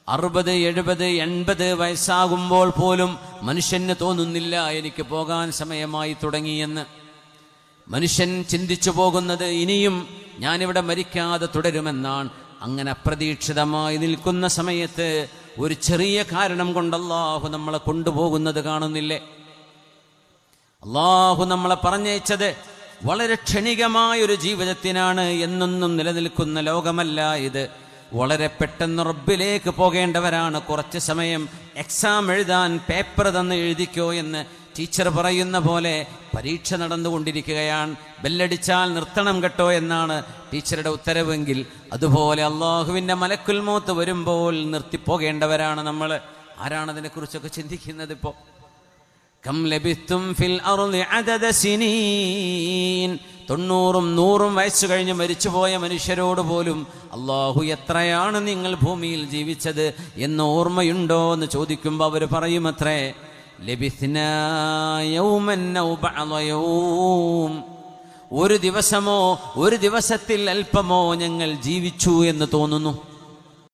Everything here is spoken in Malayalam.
60, 70, 80 വയസ്സാകുമ്പോൾ പോലും മനുഷ്യന് തോന്നുന്നില്ല എനിക്ക് പോകാൻ സമയമായി തുടങ്ങിയെന്ന്. മനുഷ്യൻ ചിന്തിച്ചു പോകുന്നത് ഇനിയും ഞാനിവിടെ മരിക്കാതെ തുടരുമെന്നാണ്. അങ്ങനെ അപ്രതീക്ഷിതമായി നിൽക്കുന്ന സമയത്ത് ഒരു ചെറിയ കാരണം കൊണ്ട് അല്ലാഹു നമ്മളെ കൊണ്ടുപോകുന്നത് കാണുന്നില്ലേ? അല്ലാഹു നമ്മളെ പറഞ്ഞയച്ചത് വളരെ ക്ഷണികമായൊരു ജീവിതത്തിനാണ്. എന്നൊന്നും നിലനിൽക്കുന്ന ലോകമല്ല ഇത്. വളരെ പെട്ടെന്ന് റബ്ബിലേക്ക് പോകേണ്ടവരാണ്. കുറച്ച് സമയം എക്സാം എഴുതാൻ പേപ്പർ തന്ന് എഴുതിക്കോ എന്ന് ടീച്ചർ പറയുന്ന പോലെ പരീക്ഷ നടന്നുകൊണ്ടിരിക്കുകയാണ്. ബെല്ലടിച്ചാൽ നിർത്തണം കേട്ടോ എന്നാണ് ടീച്ചറുടെ ഉത്തരവെങ്കിൽ, അതുപോലെ അള്ളാഹുവിൻ്റെ മലക്കുൽ മൗത്ത് വരുമ്പോൾ നിർത്തിപ്പോകേണ്ടവരാണ് നമ്മൾ. ആരാണതിനെക്കുറിച്ചൊക്കെ ചിന്തിക്കുന്നത്? ഇപ്പോൾ കം ലബിത്തും ഫിൽ അർളി അദദ സിനീൻ, 90ഉം 100ഉം വയസ്സ് കഴിഞ്ഞ് മരിച്ചുപോയ മനുഷ്യരോട് പോലും അള്ളാഹു എത്രയാണ് നിങ്ങൾ ഭൂമിയിൽ ജീവിച്ചത് എന്ന് ഓർമ്മയുണ്ടോ എന്ന് ചോദിക്കുമ്പോൾ അവർ പറയുമത്രേ, ലബിത്നാ യൗമൻ ഔ ബഅദ യൗം, ഒരു ദിവസമോ ഒരു ദിവസത്തിൽ അല്പമോ ഞങ്ങൾ ജീവിച്ചു എന്ന് തോന്നുന്നു.